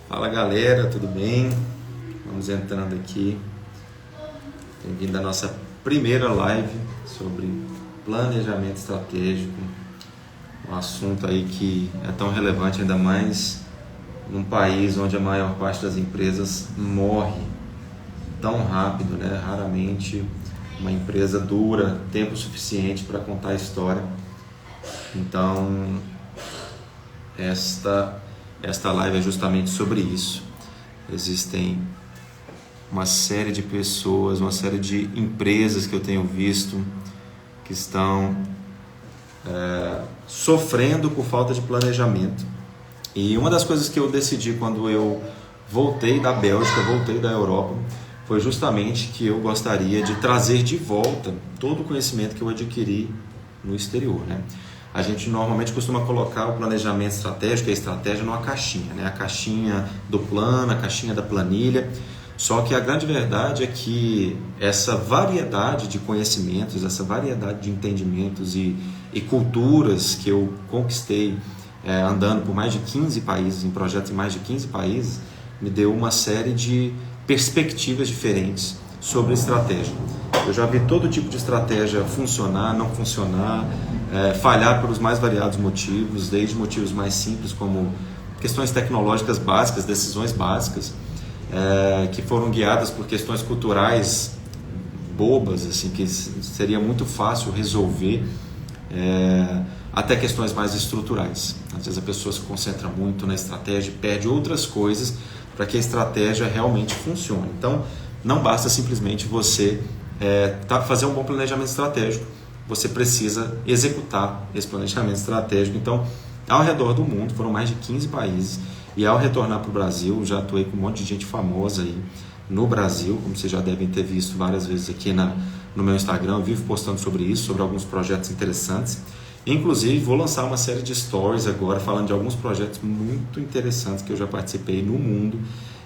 Fala galera, tudo bem? Vamos entrando aqui. Bem-vindo à nossa primeira live sobre planejamento estratégico. Um assunto aí que é tão relevante, ainda mais num país onde a maior parte das empresas morre tão rápido, né? Raramente uma empresa dura tempo suficiente para contar a história. Então, esta live é justamente sobre isso. Existem uma série de pessoas, uma série de empresas que eu tenho visto que estão sofrendo por falta de planejamento. E uma das coisas que eu decidi quando eu voltei da Bélgica, voltei da Europa, foi justamente que eu gostaria de trazer de volta todo o conhecimento que eu adquiri no exterior, né? A gente normalmente costuma colocar o planejamento estratégico e a estratégia numa caixinha, né? A caixinha do plano, a caixinha da planilha. Só que a grande verdade é que essa variedade de conhecimentos, essa variedade de entendimentos e culturas que eu conquistei andando por mais de 15 países, em projetos em mais de 15 países, me deu uma série de perspectivas diferentes sobre estratégia. Eu já vi todo tipo de estratégia funcionar, não funcionar, falhar pelos mais variados motivos, desde motivos mais simples como questões tecnológicas básicas, decisões básicas, que foram guiadas por questões culturais bobas, assim, que seria muito fácil resolver, até questões mais estruturais. Às vezes a pessoa se concentra muito na estratégia e perde outras coisas para que a estratégia realmente funcione. Então, não basta simplesmente você fazer um bom planejamento estratégico, você precisa executar esse planejamento estratégico. Então, ao redor do mundo, foram mais de 15 países, e ao retornar para o Brasil, já atuei com um monte de gente famosa aí no Brasil, como vocês já devem ter visto várias vezes aqui no meu Instagram. Eu vivo postando sobre isso, sobre alguns projetos interessantes. Inclusive, vou lançar uma série de stories agora, falando de alguns projetos muito interessantes que eu já participei no mundo,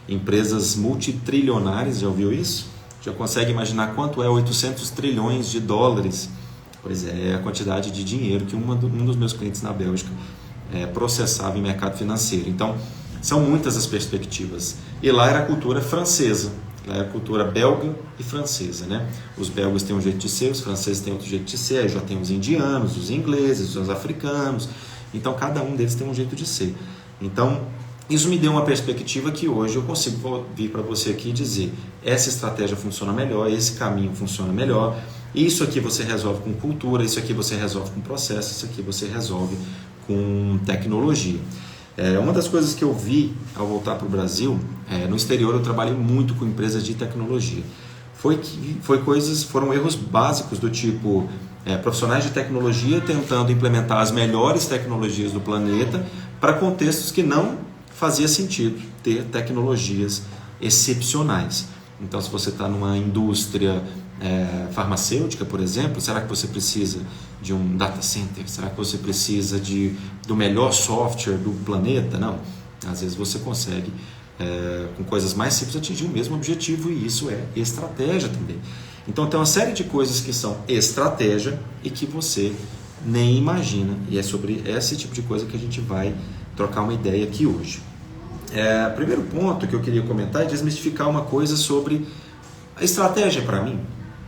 empresas multitrilionárias. Já ouviu isso? Já consegue imaginar quanto é 800 trilhões de dólares? Pois é a quantidade de dinheiro que um dos meus clientes na Bélgica processava em mercado financeiro. Então, são muitas as perspectivas. E lá era a cultura francesa, lá era a cultura belga e francesa, né? Os belgas têm um jeito de ser, os franceses têm outro jeito de ser, aí já tem os indianos, os ingleses, os africanos. Então, cada um deles tem um jeito de ser. Então, isso me deu uma perspectiva que hoje eu consigo vir para você aqui e dizer: essa estratégia funciona melhor, esse caminho funciona melhor, isso aqui você resolve com cultura, isso aqui você resolve com processo, isso aqui você resolve com tecnologia. Uma das coisas que eu vi ao voltar para o Brasil, no exterior eu trabalhei muito com empresas de tecnologia. Foram erros básicos do tipo profissionais de tecnologia tentando implementar as melhores tecnologias do planeta para contextos que não fazia sentido ter tecnologias excepcionais. Então, se você está numa indústria farmacêutica, por exemplo, será que você precisa de um data center? Será que você precisa do melhor software do planeta? Não. Às vezes você consegue, com coisas mais simples, atingir o mesmo objetivo, e isso é estratégia também. Então, tem uma série de coisas que são estratégia e que você nem imagina, e é sobre esse tipo de coisa que a gente vai trocar uma ideia aqui hoje. O primeiro ponto que eu queria comentar é desmistificar uma coisa sobre a estratégia para mim.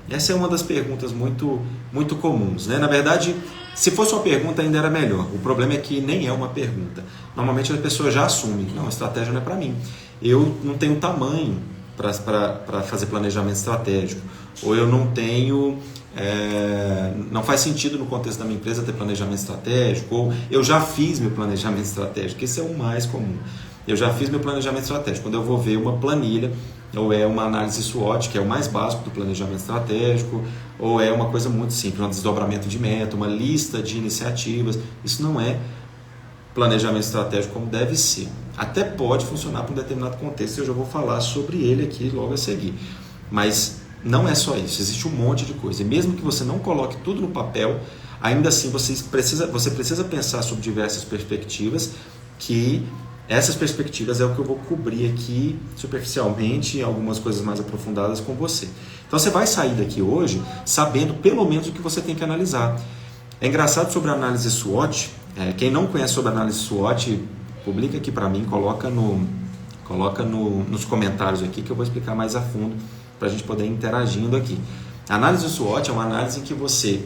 Essa é uma das perguntas muito, muito comuns, né? Na verdade, se fosse uma pergunta ainda era melhor. O problema é que nem é uma pergunta. Normalmente a pessoa já assume: não, a estratégia não é para mim. Eu não tenho tamanho para fazer planejamento estratégico. Ou eu não tenho... não faz sentido no contexto da minha empresa ter planejamento estratégico. Ou eu já fiz meu planejamento estratégico. Esse é o mais comum. Eu já fiz meu planejamento estratégico. Quando eu vou ver uma planilha, ou é uma análise SWOT, que é o mais básico do planejamento estratégico, ou é uma coisa muito simples, um desdobramento de meta, uma lista de iniciativas. Isso não é planejamento estratégico como deve ser. Até pode funcionar para um determinado contexto, eu já vou falar sobre ele aqui logo a seguir. Mas não é só isso, existe um monte de coisa. E mesmo que você não coloque tudo no papel, ainda assim você precisa pensar sobre diversas perspectivas, que essas perspectivas é o que eu vou cobrir aqui superficialmente, algumas coisas mais aprofundadas com você. Então você vai sair daqui hoje sabendo pelo menos o que você tem que analisar. É engraçado sobre a análise SWOT. Quem não conhece sobre a análise SWOT, publica aqui para mim, coloca no Coloca nos comentários aqui que eu vou explicar mais a fundo para a gente poder ir interagindo aqui. A análise SWOT é uma análise em que você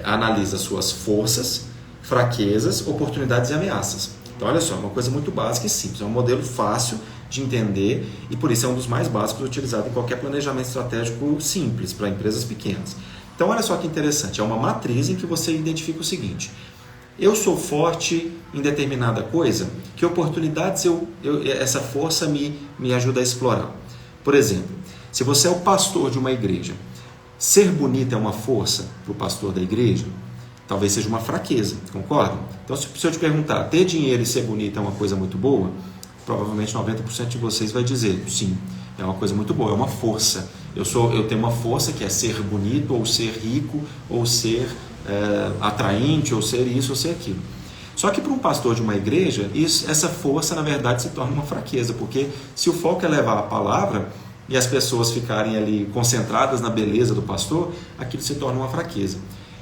analisa suas forças, fraquezas, oportunidades e ameaças. Então, olha só, uma coisa muito básica e simples. É um modelo fácil de entender e, por isso, é um dos mais básicos utilizado em qualquer planejamento estratégico simples para empresas pequenas. Então, olha só que interessante. É uma matriz em que você identifica o seguinte: eu sou forte em determinada coisa, que oportunidades essa força me ajuda a explorar. Por exemplo, se você é o pastor de uma igreja, ser bonito é uma força para o pastor da igreja? Talvez seja uma fraqueza, concorda? Então, se eu te perguntar, ter dinheiro e ser bonito é uma coisa muito boa? Provavelmente 90% de vocês vai dizer, sim, é uma coisa muito boa, é uma força. Eu tenho uma força que é ser bonito, ou ser rico, ou ser atraente, ou ser isso, ou ser aquilo. Só que para um pastor de uma igreja, essa força na verdade se torna uma fraqueza, porque se o foco é levar a palavra e as pessoas ficarem ali concentradas na beleza do pastor, aquilo se torna uma fraqueza.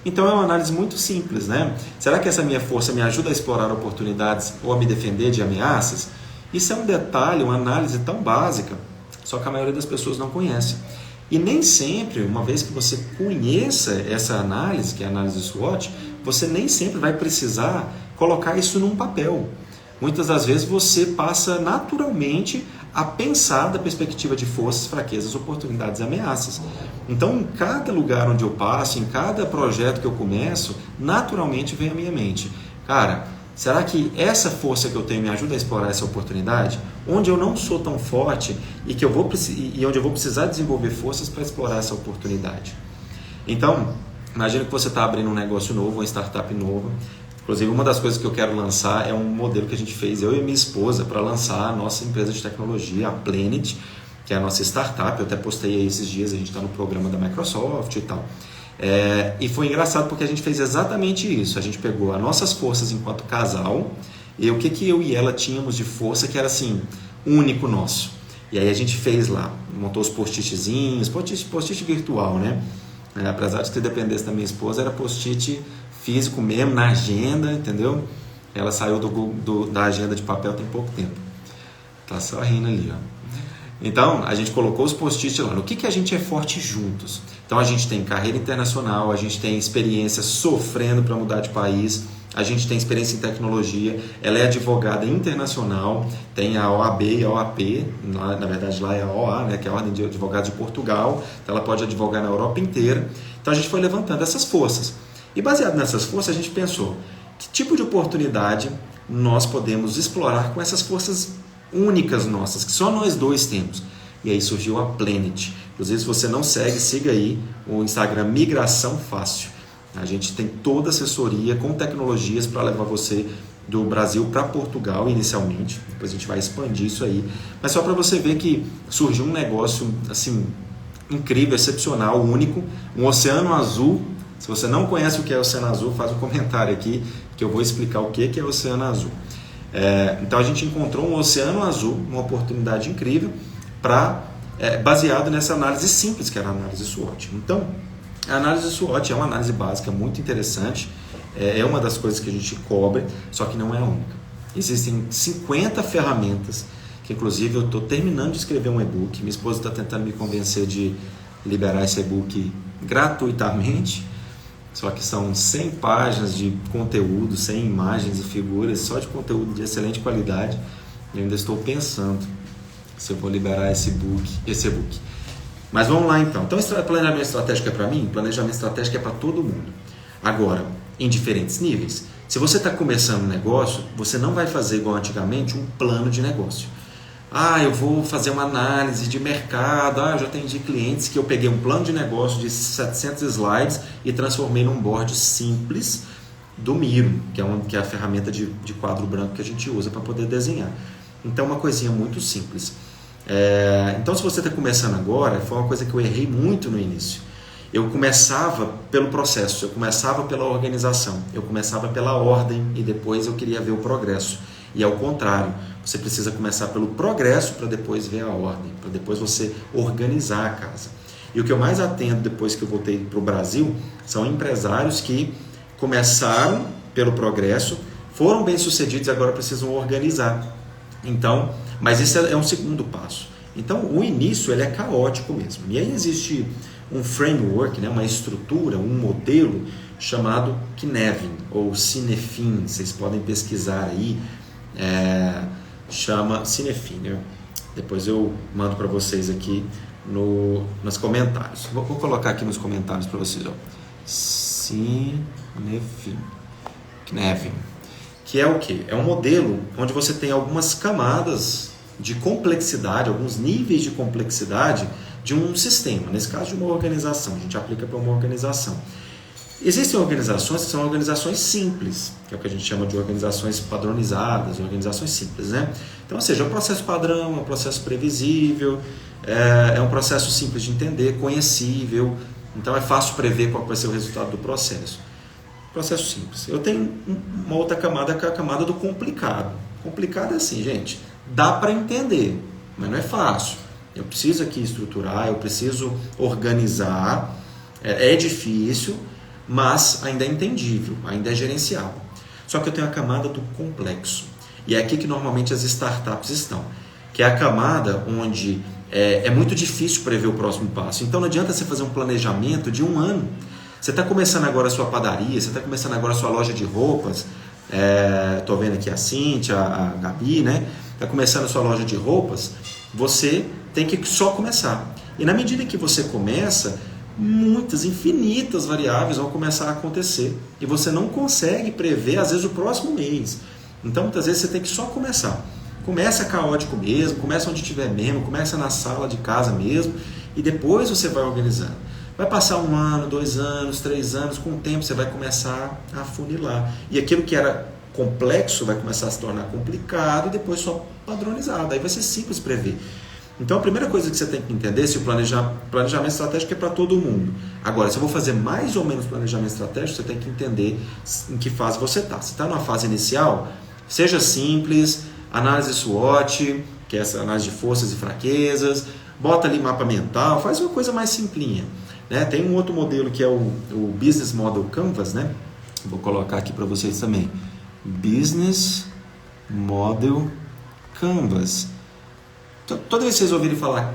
Então é uma análise muito simples, né? Será que essa minha força me ajuda a explorar oportunidades ou a me defender de ameaças? Isso é um detalhe, uma análise tão básica, só que a maioria das pessoas não conhece. E nem sempre, uma vez que você conheça essa análise, que é a análise SWOT, você nem sempre vai precisar colocar isso num papel. Muitas das vezes você passa naturalmente a pensar da perspectiva de forças, fraquezas, oportunidades e ameaças. Então, em cada lugar onde eu passo, em cada projeto que eu começo, naturalmente vem à minha mente: cara, será que essa força que eu tenho me ajuda a explorar essa oportunidade? Onde eu não sou tão forte e onde eu vou precisar desenvolver forças para explorar essa oportunidade. Então, imagina que você está abrindo um negócio novo, uma startup nova. Inclusive, uma das coisas que eu quero lançar é um modelo que a gente fez, eu e minha esposa, para lançar a nossa empresa de tecnologia, a Planet, que é a nossa startup. Eu até postei aí esses dias, a gente está no programa da Microsoft e tal. E foi engraçado porque a gente fez exatamente isso. A gente pegou as nossas forças enquanto casal e o que eu e ela tínhamos de força que era assim, único nosso. E aí a gente fez lá, montou os post-itzinhos, post-it virtual, né? Apesar de que se dependesse da minha esposa, era post-it físico mesmo, na agenda, entendeu? Ela saiu da agenda de papel tem pouco tempo. Tá só rindo ali, ó. Então, a gente colocou os post-it lá. No que a gente é forte juntos? Então, a gente tem carreira internacional, a gente tem experiência sofrendo para mudar de país, a gente tem experiência em tecnologia, ela é advogada internacional, tem a OAB e a OAP, na verdade lá é a OA, né, que é a Ordem de Advogados de Portugal, então ela pode advogar na Europa inteira. Então, a gente foi levantando essas forças. E baseado nessas forças, a gente pensou, que tipo de oportunidade nós podemos explorar com essas forças únicas nossas, que só nós dois temos. E aí surgiu a Planet. Inclusive, se você não segue, siga aí o Instagram Migração Fácil. A gente tem toda a assessoria com tecnologias para levar você do Brasil para Portugal inicialmente. Depois a gente vai expandir isso aí. Mas só para você ver que surgiu um negócio assim incrível, excepcional, único, um oceano azul. Se você não conhece o que é o Oceano Azul, faz um comentário aqui que eu vou explicar o que é o Oceano Azul. Então a gente encontrou um Oceano Azul, uma oportunidade incrível, baseado nessa análise simples que era a análise SWOT. Então, a análise SWOT é uma análise básica muito interessante, é uma das coisas que a gente cobre, só que não é a única. Existem 50 ferramentas, que inclusive eu estou terminando de escrever um e-book, minha esposa está tentando me convencer de liberar esse e-book gratuitamente. Só que são 100 páginas de conteúdo, 100 imagens e figuras, só de conteúdo de excelente qualidade. Eu ainda estou pensando se eu vou liberar esse e-book. Mas vamos lá então. Então, planejamento estratégico é para mim? Planejamento estratégico é para todo mundo. Agora, em diferentes níveis. Se você está começando um negócio, você não vai fazer igual antigamente um plano de negócio. Eu vou fazer uma análise de mercado, eu já atendi clientes que eu peguei um plano de negócio de 700 slides e transformei num board simples do Miro, que é a ferramenta de quadro branco que a gente usa para poder desenhar. Então, uma coisinha muito simples. Então, se você está começando agora, foi uma coisa que eu errei muito no início. Eu começava pelo processo, eu começava pela organização, eu começava pela ordem e depois eu queria ver o progresso. E ao contrário, você precisa começar pelo progresso para depois ver a ordem, para depois você organizar a casa. E o que eu mais atendo depois que eu voltei para o Brasil são empresários que começaram pelo progresso, foram bem-sucedidos e agora precisam organizar. Então, Mas esse é um segundo passo. Então, o início ele é caótico mesmo. E aí existe um framework, né, uma estrutura, um modelo chamado Cynefin ou Cynefin. Vocês podem pesquisar aí. Chama Cynefin, né? Depois eu mando para vocês aqui nos comentários. Vou colocar aqui nos comentários para vocês. Cynefin. Que é o quê? É um modelo onde você tem algumas camadas de complexidade, alguns níveis de complexidade de um sistema, nesse caso de uma organização, a gente aplica para uma organização. Existem organizações que são organizações simples, que é o que a gente chama de organizações padronizadas, organizações simples, né? Então, ou seja, é um processo padrão, é um processo previsível, é um processo simples de entender, conhecível, então é fácil prever qual vai ser o resultado do processo. Processo simples. Eu tenho uma outra camada, que é a camada do complicado. Complicado é assim, gente, dá para entender, mas não é fácil. Eu preciso aqui estruturar, eu preciso organizar, é difícil, mas ainda é entendível, ainda é gerenciável. Só que eu tenho a camada do complexo. E é aqui que normalmente as startups estão, que é a camada onde é muito difícil prever o próximo passo. Então não adianta você fazer um planejamento de 1 ano. Você está começando agora a sua padaria, você está começando agora a sua loja de roupas, estou vendo aqui a Cíntia, a Gabi, né? Está começando a sua loja de roupas, você tem que só começar. E na medida que você começa, muitas, infinitas variáveis vão começar a acontecer. E você não consegue prever, às vezes, o próximo mês. Então, muitas vezes, você tem que só começar. Começa caótico mesmo, começa onde estiver mesmo, começa na sala de casa mesmo, e depois você vai organizando. Vai passar 1 ano, 2 anos, 3 anos, com o tempo você vai começar a afunilar. E aquilo que era complexo vai começar a se tornar complicado e depois só padronizado. Aí vai ser simples prever. Então a primeira coisa que você tem que entender, se o planejamento estratégico é para todo mundo. Agora, se eu vou fazer mais ou menos planejamento estratégico, você tem que entender em que fase você está. Se está numa fase inicial, seja simples, análise SWOT, que é essa análise de forças e fraquezas, bota ali mapa mental, faz uma coisa mais simplinha. Né? Tem um outro modelo que é o Business Model Canvas, né? Vou colocar aqui para vocês também. Business Model Canvas. Toda vez que vocês ouvirem falar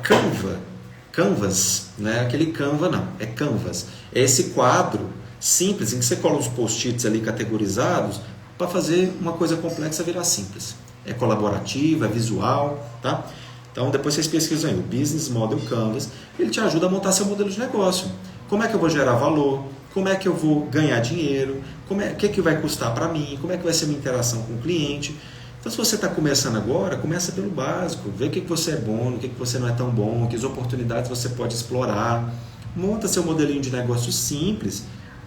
Canvas, não é aquele Canva não, é Canvas. É esse quadro simples em que você coloca os post-its ali categorizados para fazer uma coisa complexa virar simples. É colaborativo, é visual, tá? Então depois vocês pesquisam aí, o Business Model Canvas, ele te ajuda a montar seu modelo de negócio. Como é que eu vou gerar valor? Como é que eu vou ganhar dinheiro? O que vai custar para mim? Como é que vai ser a minha interação com o cliente? Então, se você está começando agora, começa pelo básico. Vê o que você é bom, o que você não é tão bom, que oportunidades você pode explorar. Monta seu modelinho de negócio simples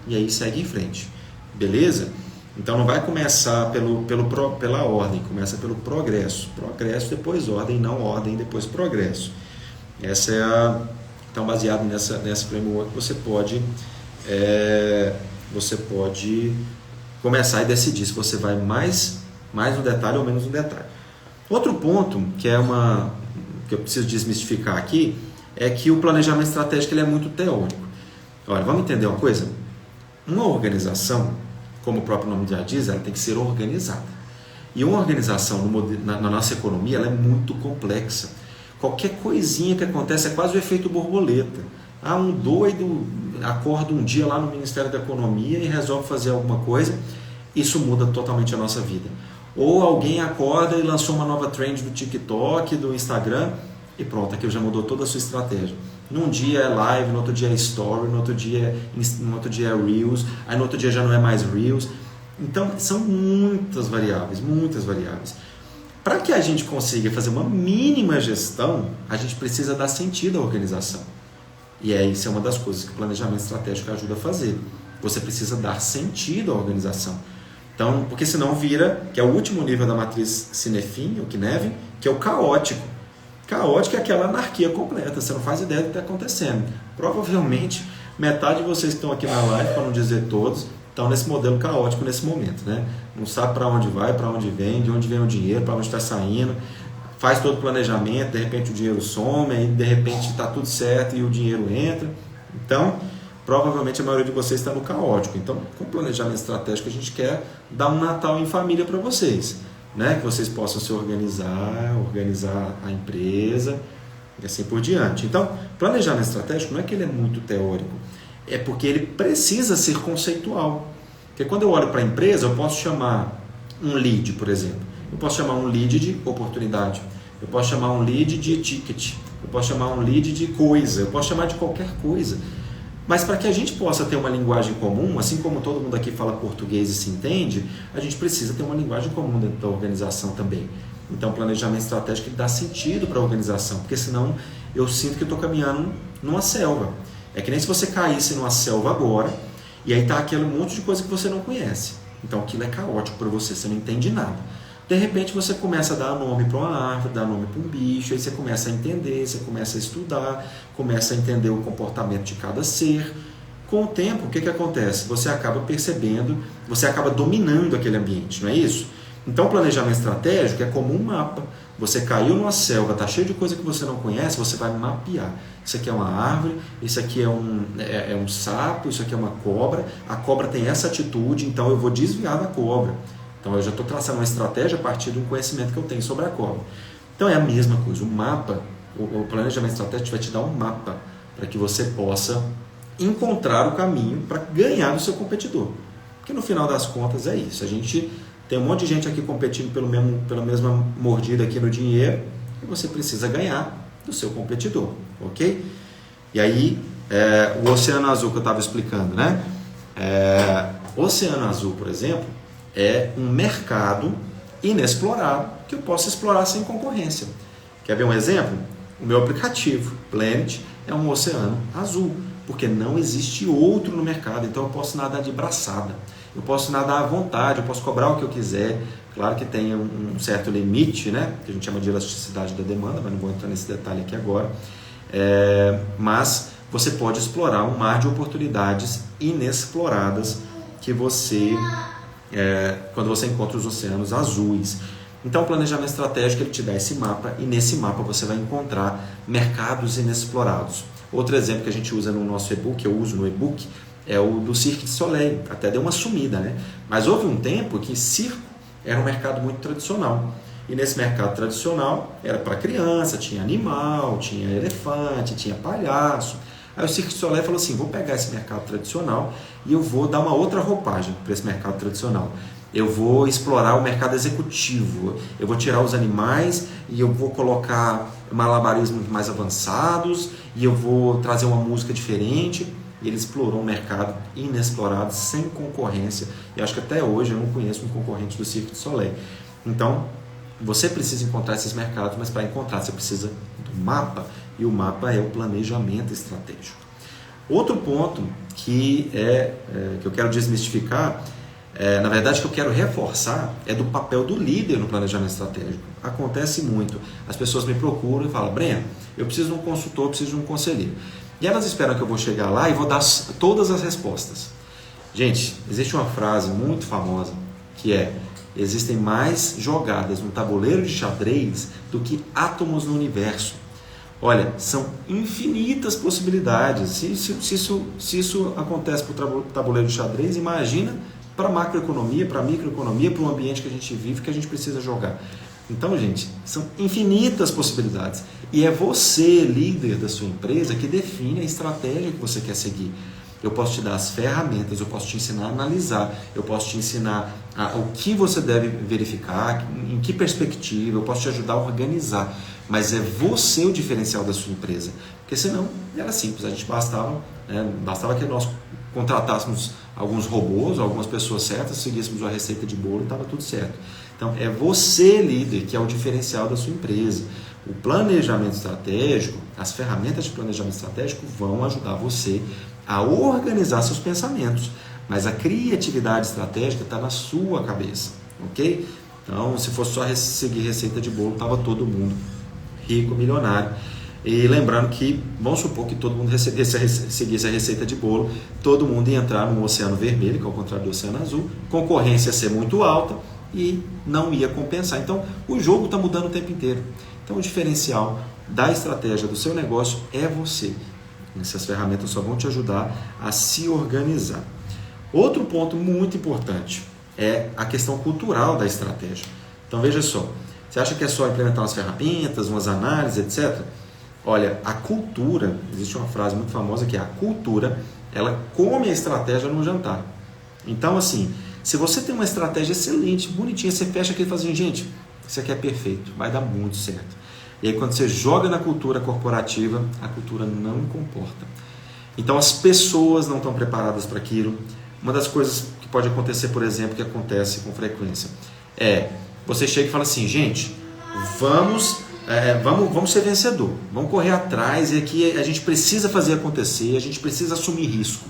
e aí segue em frente. Beleza? Então, não vai começar pela ordem, começa pelo progresso. Progresso, depois ordem, não ordem, depois progresso. Essa é então, baseado nessa framework, você pode começar e decidir se você vai mais no detalhe ou menos no detalhe. Outro ponto que eu preciso desmistificar aqui é que o planejamento estratégico ele é muito teórico. Olha, vamos entender uma coisa? Uma organização, como o próprio nome já diz, ela tem que ser organizada. E uma organização na nossa economia ela é muito complexa. Qualquer coisinha que acontece é quase o efeito borboleta. Um doido acorda um dia lá no Ministério da Economia e resolve fazer alguma coisa, isso muda totalmente a nossa vida. Ou alguém acorda e lançou uma nova trend do TikTok, do Instagram, e pronto, aquilo já mudou toda a sua estratégia. Num dia é live, no outro dia é story, no outro dia é Reels, aí no outro dia já não é mais Reels. Então, são muitas variáveis. Para que a gente consiga fazer uma mínima gestão, a gente precisa dar sentido à organização. E isso é uma das coisas que o planejamento estratégico ajuda a fazer. Você precisa dar sentido à organização. Então, porque senão vira, que é o último nível da matriz Cynefin, ou Cynefin, que é o caótico. Caótico é aquela anarquia completa, você não faz ideia do que está acontecendo. Provavelmente, metade de vocês que estão aqui na live, para não dizer todos, estão nesse modelo caótico nesse momento. Né? Não sabe para onde vai, para onde vem, de onde vem o dinheiro, para onde está saindo. Faz todo o planejamento, de repente o dinheiro some, aí de repente está tudo certo e o dinheiro entra. Então, provavelmente a maioria de vocês está no caótico. Então, com o planejamento estratégico, a gente quer dar um Natal em família para vocês. né? Que vocês possam se organizar a empresa e assim por diante. Então, planejamento estratégico não é que ele é muito teórico, é porque ele precisa ser conceitual. Porque quando eu olho para a empresa, eu posso chamar um lead, por exemplo. Eu posso chamar um lead de oportunidade. Eu posso chamar um lead de ticket. Eu posso chamar um lead de coisa. Eu posso chamar de qualquer coisa. Mas para que a gente possa ter uma linguagem comum, assim como todo mundo aqui fala português e se entende, a gente precisa ter uma linguagem comum dentro da organização também. Então, o planejamento estratégico dá sentido para a organização, porque senão eu sinto que eu estou caminhando numa selva. É que nem se você caísse numa selva agora, e aí está aquele monte de coisa que você não conhece. Então, aquilo é caótico para você, você não entende nada. De repente, você começa a dar nome para uma árvore, dar nome para um bicho, aí você começa a entender, você começa a estudar, começa a entender o comportamento de cada ser. Com o tempo, o que acontece? Você acaba percebendo, você acaba dominando aquele ambiente, não é isso? Então, o planejamento estratégico é como um mapa. Você caiu numa selva, está cheio de coisa que você não conhece, você vai mapear. Isso aqui é uma árvore, isso aqui é um sapo, isso aqui é uma cobra. A cobra tem essa atitude, então eu vou desviar da cobra. Então, eu já estou traçando uma estratégia a partir do conhecimento que eu tenho sobre a cobra. Então, é a mesma coisa. O mapa, o planejamento estratégico vai te dar um mapa para que você possa encontrar o caminho para ganhar do seu competidor. Porque, no final das contas, é isso. A gente tem um monte de gente aqui competindo pela mesma mordida aqui no dinheiro e você precisa ganhar do seu competidor, ok? E aí, o Oceano Azul que eu estava explicando, né? O Oceano Azul, por exemplo, é um mercado inexplorado que eu posso explorar sem concorrência. Quer ver um exemplo? O meu aplicativo, Planet, é um oceano azul, porque não existe outro no mercado, então eu posso nadar de braçada, eu posso nadar à vontade, eu posso cobrar o que eu quiser. Claro que tem um certo limite, né? Que a gente chama de elasticidade da demanda, mas não vou entrar nesse detalhe aqui agora. Mas você pode explorar um mar de oportunidades inexploradas que você... quando você encontra os oceanos azuis. Então, o planejamento estratégico ele te dá esse mapa e nesse mapa você vai encontrar mercados inexplorados. Outro exemplo que a gente usa no nosso e-book, eu uso no e-book, é o do Cirque du Soleil. Até deu uma sumida, né? Mas houve um tempo que circo era um mercado muito tradicional. E nesse mercado tradicional era para criança, tinha animal, tinha elefante, tinha palhaço. Aí o Cirque du Soleil falou assim, vou pegar esse mercado tradicional e eu vou dar uma outra roupagem para esse mercado tradicional. Eu vou explorar o mercado executivo, eu vou tirar os animais e eu vou colocar malabarismos mais avançados e eu vou trazer uma música diferente. E ele explorou um mercado inexplorado, sem concorrência. E acho que até hoje eu não conheço um concorrente do Cirque du Soleil. Então, você precisa encontrar esses mercados, mas para encontrar você precisa do mapa. E o mapa é o planejamento estratégico. Outro ponto que eu quero desmistificar, na verdade que eu quero reforçar, é do papel do líder no planejamento estratégico. Acontece muito. As pessoas me procuram e falam, Breno, eu preciso de um consultor, eu preciso de um conselheiro. E elas esperam que eu vou chegar lá e vou dar todas as respostas. Gente, existe uma frase muito famosa que existem mais jogadas no tabuleiro de xadrez do que átomos no universo. Olha, são infinitas possibilidades. Se isso acontece para o tabuleiro de xadrez, imagina para a macroeconomia, para a microeconomia, para o ambiente que a gente vive, que a gente precisa jogar. Então, gente, são infinitas possibilidades. E é você, líder da sua empresa, que define a estratégia que você quer seguir. Eu posso te dar as ferramentas, eu posso te ensinar a analisar, eu posso te ensinar o que você deve verificar, em que perspectiva, eu posso te ajudar a organizar. Mas é você o diferencial da sua empresa. Porque senão era simples, a gente bastava que nós contratássemos alguns robôs, algumas pessoas certas, seguíssemos uma receita de bolo e estava tudo certo. Então é você, líder, que é o diferencial da sua empresa. O planejamento estratégico, as ferramentas de planejamento estratégico vão ajudar você a organizar seus pensamentos. Mas a criatividade estratégica está na sua cabeça, ok? Então, se fosse só seguir receita de bolo, estava todo mundo rico, milionário. E lembrando que, vamos supor que todo mundo seguisse a receita de bolo, todo mundo ia entrar no oceano vermelho, que é o contrário do oceano azul, concorrência ia ser muito alta e não ia compensar. Então, o jogo está mudando o tempo inteiro. Então, o diferencial da estratégia do seu negócio é você. Essas ferramentas só vão te ajudar a se organizar. Outro ponto muito importante é a questão cultural da estratégia. Então veja só, você acha que é só implementar umas ferramentas, umas análises, etc? Olha, a cultura, existe uma frase muito famosa que é: a cultura, ela come a estratégia no jantar. Então assim, se você tem uma estratégia excelente, bonitinha, você fecha aqui e fala assim: gente, isso aqui é perfeito, vai dar muito certo. E aí quando você joga na cultura corporativa, a cultura não comporta. Então as pessoas não estão preparadas para aquilo. Uma das coisas que pode acontecer, por exemplo, que acontece com frequência, é você chega e fala assim: gente, vamos ser vencedor, vamos correr atrás, e aqui a gente precisa fazer acontecer, a gente precisa assumir risco.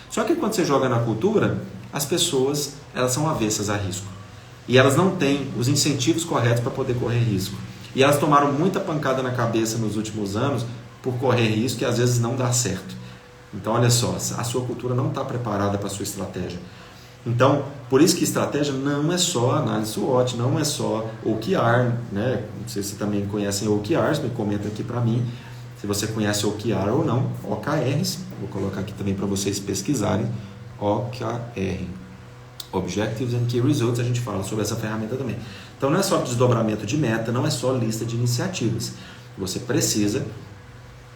Só que quando você joga na cultura, as pessoas, elas são avessas a risco. E elas não têm os incentivos corretos para poder correr risco. E elas tomaram muita pancada na cabeça nos últimos anos por correr risco e às vezes não dá certo. Então olha só, a sua cultura não está preparada para a sua estratégia. Então, por isso que estratégia não é só análise SWOT, não é só OKR, né? Não sei se vocês também conhecem OKRs, me comenta aqui para mim se você conhece OKR ou não, OKRs, vou colocar aqui também para vocês pesquisarem, OKR, Objectives and Key Results, a gente fala sobre essa ferramenta também. Então não é só desdobramento de meta, não é só lista de iniciativas, você precisa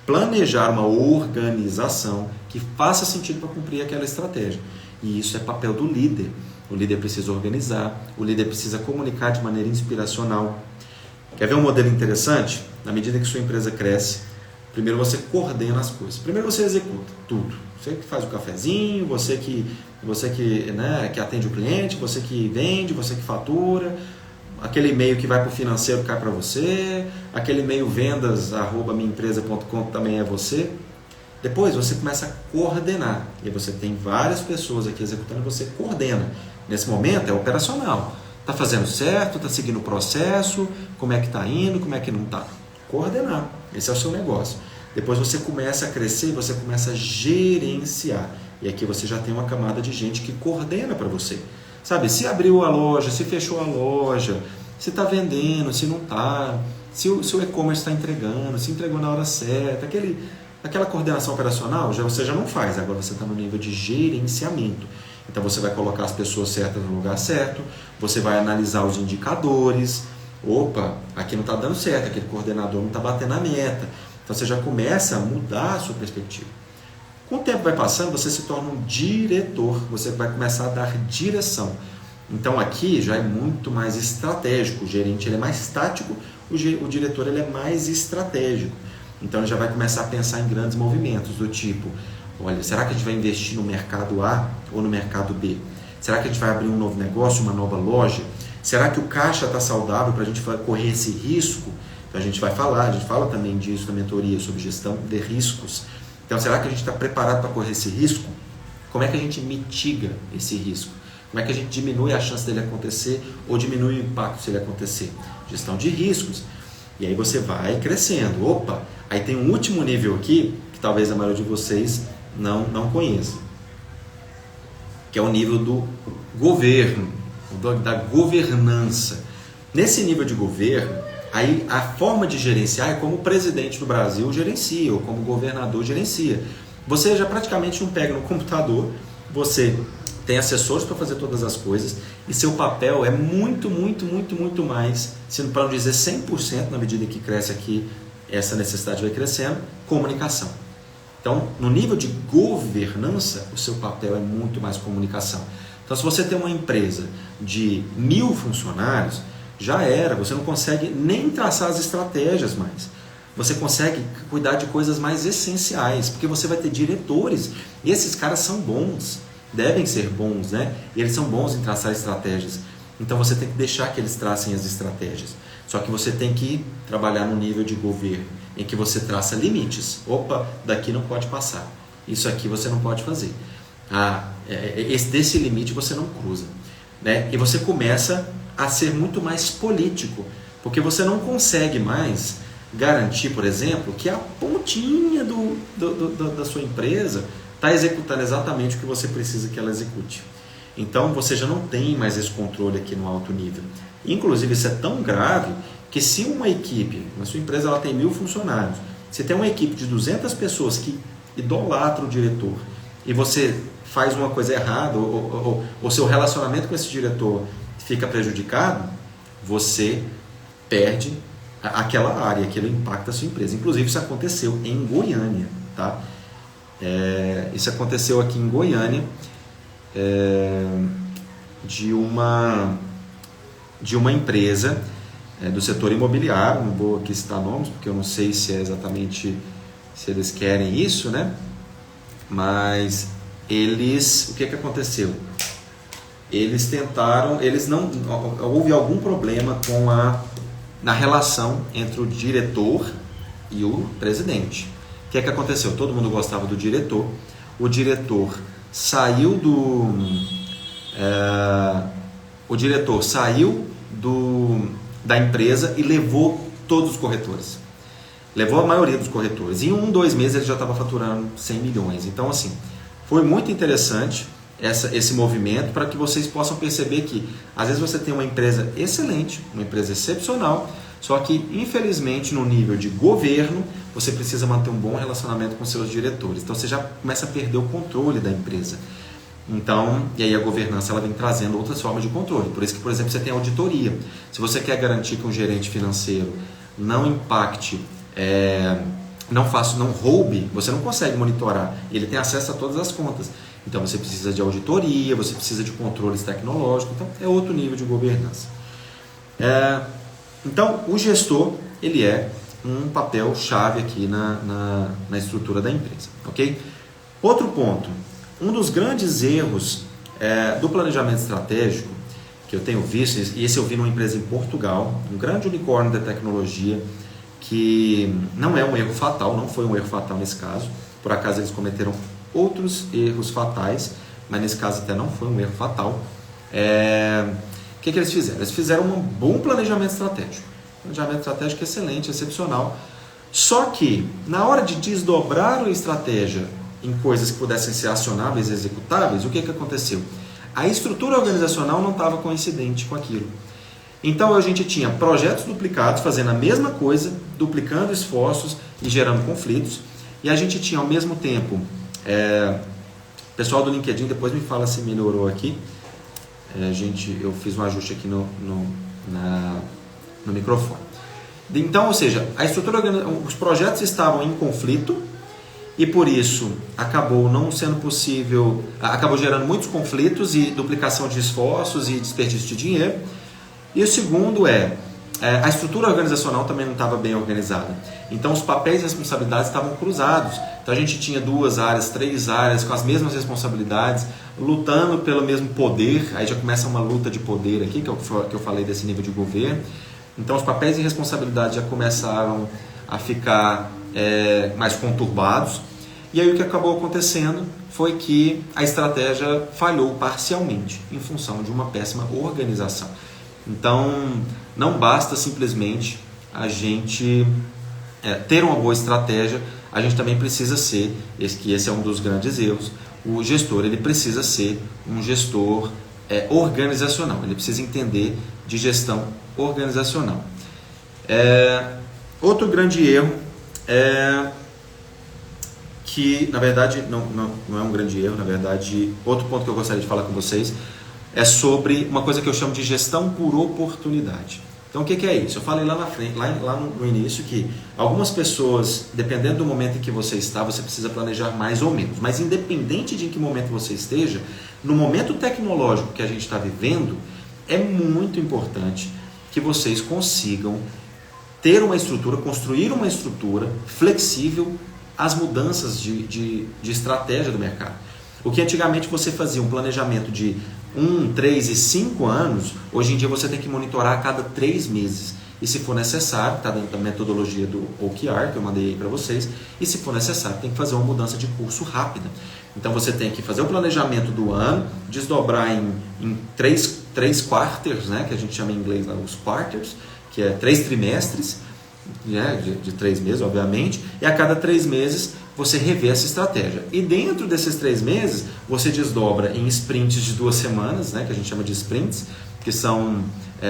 planejar uma organização que faça sentido para cumprir aquela estratégia. E isso é papel do líder. O líder precisa organizar, o líder precisa comunicar de maneira inspiracional. Quer ver um modelo interessante? Na medida que sua empresa cresce, primeiro você coordena as coisas. Primeiro você executa tudo. Você que faz o cafezinho, você que atende o cliente, você que vende, você que fatura. Aquele e-mail que vai para o financeiro cai para você. Aquele e-mail vendas@minhaempresa.com também é você. Depois você começa a coordenar. E você tem várias pessoas aqui executando, você coordena. Nesse momento é operacional. Está fazendo certo? Está seguindo o processo? Como é que está indo? Como é que não está? Coordenar. Esse é o seu negócio. Depois você começa a crescer, você começa a gerenciar. E aqui você já tem uma camada de gente que coordena para você. Sabe, se abriu a loja, se fechou a loja, se está vendendo, se não está, se o e-commerce está entregando, se entregou na hora certa, aquela coordenação operacional você já não faz, agora você está no nível de gerenciamento. Então você vai colocar as pessoas certas no lugar certo, você vai analisar os indicadores, opa, aqui não está dando certo, aquele coordenador não está batendo a meta. Então você já começa a mudar a sua perspectiva. Com o tempo vai passando, você se torna um diretor, você vai começar a dar direção. Então aqui já é muito mais estratégico, o gerente ele é mais tático, o diretor ele é mais estratégico. Então ele já vai começar a pensar em grandes movimentos do tipo, olha, será que a gente vai investir no mercado A ou no mercado B? Será que a gente vai abrir um novo negócio, uma nova loja? Será que o caixa está saudável para a gente correr esse risco? Então a gente fala também disso na mentoria, sobre gestão de riscos. Então será que a gente está preparado para correr esse risco? Como é que a gente mitiga esse risco? Como é que a gente diminui a chance dele acontecer ou diminui o impacto se ele acontecer? Gestão de riscos. E aí você vai crescendo. Opa, aí tem um último nível aqui, que talvez a maioria de vocês não conheça, que é o nível do governo, da governança. Nesse nível de governo, aí a forma de gerenciar é como o presidente do Brasil gerencia, ou como o governador gerencia. Você já praticamente não pega no computador, você tem assessores para fazer todas as coisas, e seu papel é muito mais, para não dizer 100%, na medida que cresce aqui, essa necessidade vai crescendo, comunicação. Então, no nível de governança, o seu papel é muito mais comunicação. Então, se você tem uma empresa de 1000 funcionários, já era, você não consegue nem traçar as estratégias mais. Você consegue cuidar de coisas mais essenciais, porque você vai ter diretores, e esses caras são bons, devem ser bons, né? E eles são bons em traçar estratégias. Então você tem que deixar que eles tracem as estratégias. Só que você tem que trabalhar no nível de governo, em que você traça limites. Opa, daqui não pode passar. Isso aqui você não pode fazer. Desse limite você não cruza, né? E você começa a ser muito mais político, porque você não consegue mais garantir, por exemplo, que a pontinha da sua empresa está executando exatamente o que você precisa que ela execute. Então você já não tem mais esse controle aqui no alto nível. Inclusive isso é tão grave que se uma equipe, na sua empresa ela tem 1000 funcionários, se tem uma equipe de 200 pessoas que idolatram o diretor e você faz uma coisa errada ou seu relacionamento com esse diretor fica prejudicado, você perde aquela área, aquilo impacta a sua empresa. Inclusive isso aconteceu em Goiânia, tá? Isso aconteceu aqui em Goiânia, de uma empresa do setor imobiliário. Não vou aqui citar nomes, porque eu não sei se é exatamente se eles querem isso, né? Mas o que aconteceu? Eles tentaram, houve algum problema na relação entre o diretor e o presidente. O que aconteceu? Todo mundo gostava do diretor. O diretor saiu da empresa e levou todos os corretores. Levou a maioria dos corretores. Em 2 meses ele já estava faturando 100 milhões. Então, assim, foi muito interessante esse movimento, para que vocês possam perceber que às vezes você tem uma empresa excelente, uma empresa excepcional, só que infelizmente no nível de governo você precisa manter um bom relacionamento com seus diretores. Então você já começa a perder o controle da empresa. Então, e aí a governança ela vem trazendo outras formas de controle. Por isso que, por exemplo, você tem auditoria. Se você quer garantir que um gerente financeiro não impacte, não roube, você não consegue monitorar. Ele tem acesso a todas as contas. Então você precisa de auditoria, você precisa de controles tecnológicos. Então é outro nível de governança. Então o gestor, ele é um papel chave aqui na estrutura da empresa, ok? Outro ponto, um dos grandes erros do planejamento estratégico que eu tenho visto, e esse eu vi numa empresa em Portugal, um grande unicórnio da tecnologia, que não é um erro fatal, não foi um erro fatal nesse caso, por acaso eles cometeram outros erros fatais, mas nesse caso até não foi um erro fatal. O que eles fizeram? Eles fizeram um bom planejamento estratégico. Planejamento estratégico excelente, excepcional. Só que, na hora de desdobrar a estratégia em coisas que pudessem ser acionáveis e executáveis, o que aconteceu? A estrutura organizacional não estava coincidente com aquilo. Então a gente tinha projetos duplicados, fazendo a mesma coisa, duplicando esforços e gerando conflitos. E a gente tinha ao mesmo tempo, pessoal do LinkedIn depois me fala se melhorou aqui. Eu fiz um ajuste aqui no microfone. Então, ou seja, a estrutura, os projetos estavam em conflito e por isso acabou não sendo possível, acabou gerando muitos conflitos e duplicação de esforços e desperdício de dinheiro. E o segundo a estrutura organizacional também não estava bem organizada. Então os papéis e responsabilidades estavam cruzados. Então a gente tinha 2 áreas, 3 áreas com as mesmas responsabilidades, lutando pelo mesmo poder. Aí já começa uma luta de poder aqui, que eu falei desse nível de governo. Então os papéis e responsabilidades já começaram a ficar mais conturbados. E aí o que acabou acontecendo foi que a estratégia falhou parcialmente em função de uma péssima organização. Então não basta simplesmente a gente ter uma boa estratégia, a gente também precisa ser, esse é um dos grandes erros, o gestor ele precisa ser um gestor organizacional, ele precisa entender de gestão organizacional. Outro grande erro que na verdade não é um grande erro, na verdade outro ponto que eu gostaria de falar com vocês é sobre uma coisa que eu chamo de gestão por oportunidade. Então o que é isso? Eu falei lá na frente, lá no início, que algumas pessoas, dependendo do momento em que você está, você precisa planejar mais ou menos. Mas independente de em que momento você esteja, no momento tecnológico que a gente está vivendo, é muito importante que vocês consigam ter uma estrutura, construir uma estrutura flexível às mudanças de estratégia do mercado. O que antigamente você fazia um planejamento de 1, 3 e 5 anos, hoje em dia você tem que monitorar a cada 3 meses. E se for necessário, está dentro da metodologia do OKR, que eu mandei aí para vocês, e se for necessário, tem que fazer uma mudança de curso rápida. Então você tem que fazer o planejamento do ano, desdobrar em 3 quarters, né, que a gente chama em inglês lá, os quarters, que é 3 trimestres, né, de 3 meses, obviamente, e a cada 3 meses você revê essa estratégia. E dentro desses 3 meses, você desdobra em sprints de 2 semanas, né, que a gente chama de sprints, que são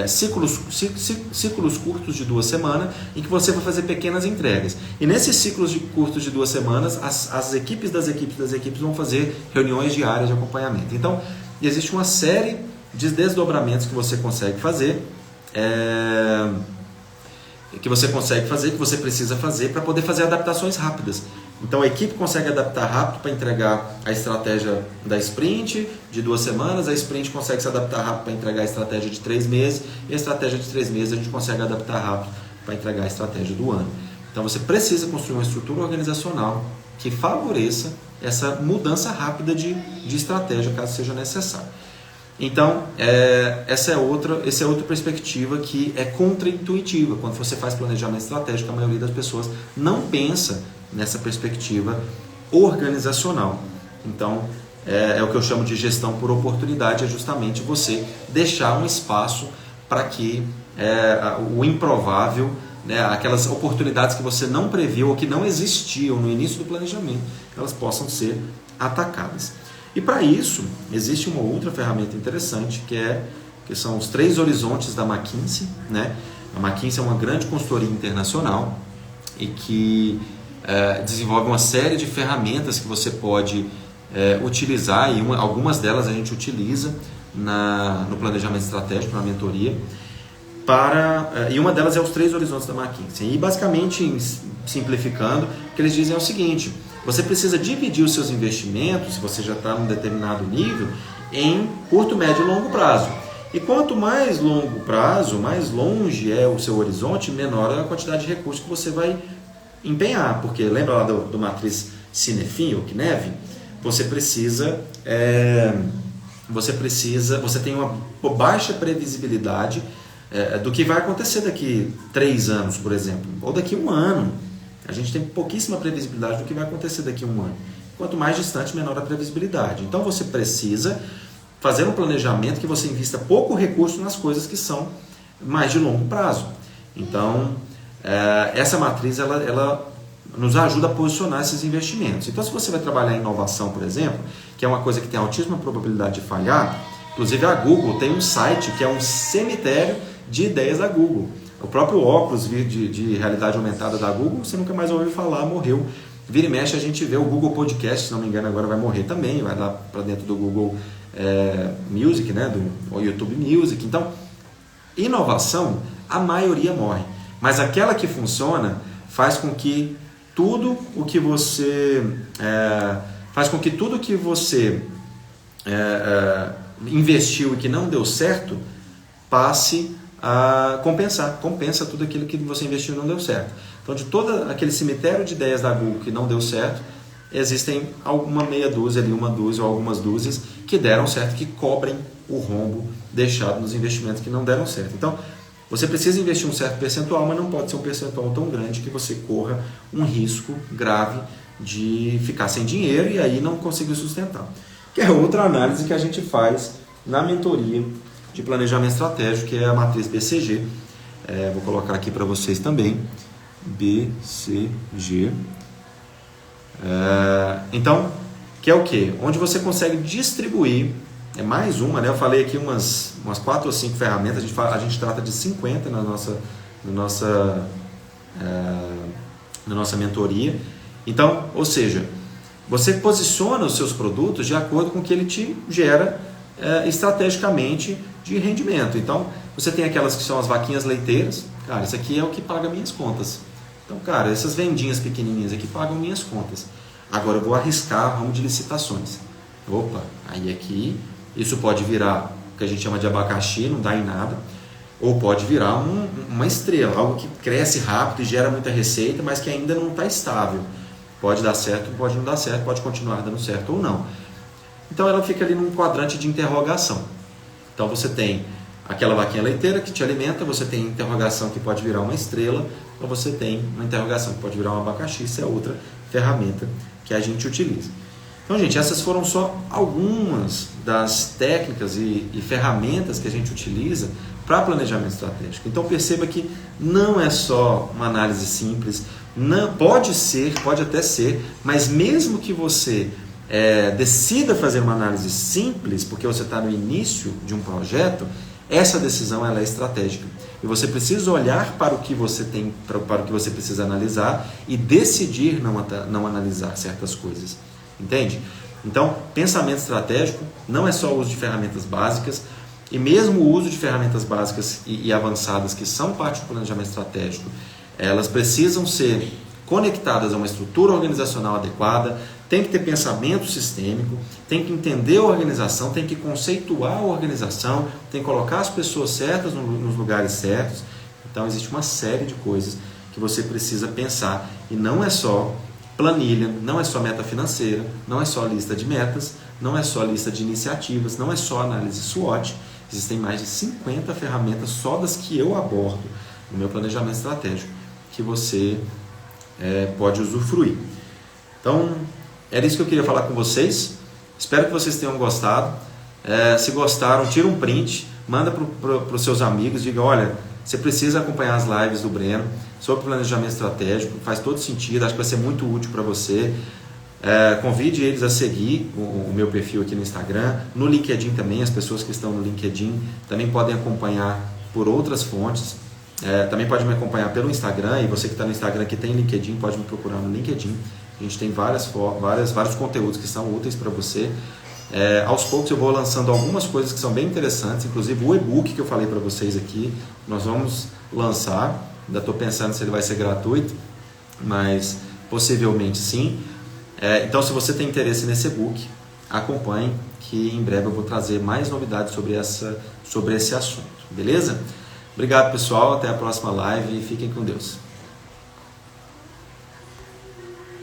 ciclos curtos de 2 semanas, em que você vai fazer pequenas entregas. E nesses ciclos curtos de 2 semanas, as equipes das equipes vão fazer reuniões diárias de acompanhamento. Então, existe uma série de desdobramentos que você consegue fazer que você consegue fazer, que você precisa fazer para poder fazer adaptações rápidas. Então a equipe consegue adaptar rápido para entregar a estratégia da sprint de 2 semanas, a sprint consegue se adaptar rápido para entregar a estratégia de 3 meses, e a estratégia de 3 meses a gente consegue adaptar rápido para entregar a estratégia do ano. Então você precisa construir uma estrutura organizacional que favoreça essa mudança rápida de estratégia, caso seja necessário. Então, essa é outra perspectiva que é contraintuitiva. Quando você faz planejamento estratégico, a maioria das pessoas não pensa nessa perspectiva organizacional. Então, é o que eu chamo de gestão por oportunidade, é justamente você deixar um espaço para que o improvável, né, aquelas oportunidades que você não previu ou que não existiam no início do planejamento, elas possam ser atacadas. E para isso, existe uma outra ferramenta interessante, que são os 3 horizontes da McKinsey, né? A McKinsey é uma grande consultoria internacional e que desenvolve uma série de ferramentas que você pode utilizar, e algumas delas a gente utiliza no planejamento estratégico, na mentoria, e uma delas é os 3 horizontes da McKinsey. E basicamente, simplificando, o que eles dizem é o seguinte: você precisa dividir os seus investimentos, se você já está num determinado nível, em curto, médio e longo prazo. E quanto mais longo prazo, mais longe é o seu horizonte, menor é a quantidade de recursos que você vai empenhar. Porque lembra lá do matriz Cynefin ou Cynefin? Você tem uma baixa previsibilidade do que vai acontecer daqui 3 anos, por exemplo, ou daqui 1 ano. A gente tem pouquíssima previsibilidade do que vai acontecer daqui a 1 ano. Quanto mais distante, menor a previsibilidade. Então você precisa fazer um planejamento que você invista pouco recurso nas coisas que são mais de longo prazo. Então, essa matriz ela nos ajuda a posicionar esses investimentos. Então, se você vai trabalhar em inovação, por exemplo, que é uma coisa que tem altíssima probabilidade de falhar, inclusive a Google tem um site que é um cemitério de ideias da Google. O próprio óculos de realidade aumentada da Google, você nunca mais ouviu falar, morreu. Vira e mexe, a gente vê o Google Podcast, se não me engano, agora vai morrer também, vai lá para dentro do Google Music, né, do YouTube Music. Então, inovação, a maioria morre. Mas aquela que funciona faz com que tudo o que você investiu e que não deu certo passe a compensa tudo aquilo que você investiu e não deu certo. Então, de todo aquele cemitério de ideias da Google que não deu certo, existem uma meia dúzia ali, 1 dúzia ou algumas dúzias que deram certo, que cobrem o rombo deixado nos investimentos que não deram certo. Então, você precisa investir um certo percentual, mas não pode ser um percentual tão grande que você corra um risco grave de ficar sem dinheiro e aí não conseguir sustentar. Que é outra análise que a gente faz na mentoria de planejamento estratégico, que é a matriz BCG. Vou colocar aqui para vocês também. BCG. Então, que é o quê? Onde você consegue distribuir, mais uma, né? Eu falei aqui umas 4 ou 5 ferramentas, a gente trata de 50 na nossa mentoria. Então, ou seja, você posiciona os seus produtos de acordo com o que ele te gera estrategicamente de rendimento. Então, você tem aquelas que são as vaquinhas leiteiras. Cara, isso aqui é o que paga minhas contas. Então, cara, essas vendinhas pequenininhas aqui pagam minhas contas. Agora eu vou arriscar ramo de licitações. Opa, aí aqui isso pode virar o que a gente chama de abacaxi, não dá em nada. Ou pode virar uma estrela, algo que cresce rápido e gera muita receita, mas que ainda não está estável. Pode dar certo, pode não dar certo, pode continuar dando certo ou não. Então ela fica ali num quadrante de interrogação. Então você tem aquela vaquinha leiteira que te alimenta, você tem interrogação que pode virar uma estrela, ou você tem uma interrogação que pode virar um abacaxi. Isso é outra ferramenta que a gente utiliza. Então, gente, essas foram só algumas das técnicas e ferramentas que a gente utiliza para planejamento estratégico. Então perceba que não é só uma análise simples, não, pode até ser, mas mesmo que você decida fazer uma análise simples, porque você está no início de um projeto, essa decisão ela é estratégica. E você precisa olhar para o que você tem, para o que você precisa analisar e decidir não analisar certas coisas. Entende? Então, pensamento estratégico não é só o uso de ferramentas básicas, E mesmo o uso de ferramentas básicas e avançadas que são parte do planejamento estratégico, elas precisam ser conectadas a uma estrutura organizacional adequada, tem que ter pensamento sistêmico, tem que entender a organização, tem que conceituar a organização, tem que colocar as pessoas certas nos lugares certos. Então existe uma série de coisas que você precisa pensar, e não é só planilha, não é só meta financeira, não é só lista de metas, não é só lista de iniciativas, não é só análise SWOT. Existem mais de 50 ferramentas só das que eu abordo no meu planejamento estratégico que você pode usufruir. Então, era isso que eu queria falar com vocês. Espero que vocês tenham gostado. Se gostaram, tira um print, manda para os seus amigos, diga, olha, você precisa acompanhar as lives do Breno sobre planejamento estratégico, faz todo sentido, acho que vai ser muito útil para você. Convide eles a seguir o meu perfil aqui no Instagram, no LinkedIn também, as pessoas que estão no LinkedIn também podem acompanhar por outras fontes, também pode me acompanhar pelo Instagram, e você que está no Instagram que tem LinkedIn, pode me procurar no LinkedIn. A gente tem vários conteúdos que são úteis para você. Aos poucos eu vou lançando algumas coisas que são bem interessantes, inclusive o e-book que eu falei para vocês aqui, nós vamos lançar, ainda estou pensando se ele vai ser gratuito, mas possivelmente sim. Então, se você tem interesse nesse e-book, acompanhe, que em breve eu vou trazer mais novidades sobre esse assunto, beleza? Obrigado, pessoal, até a próxima live e fiquem com Deus.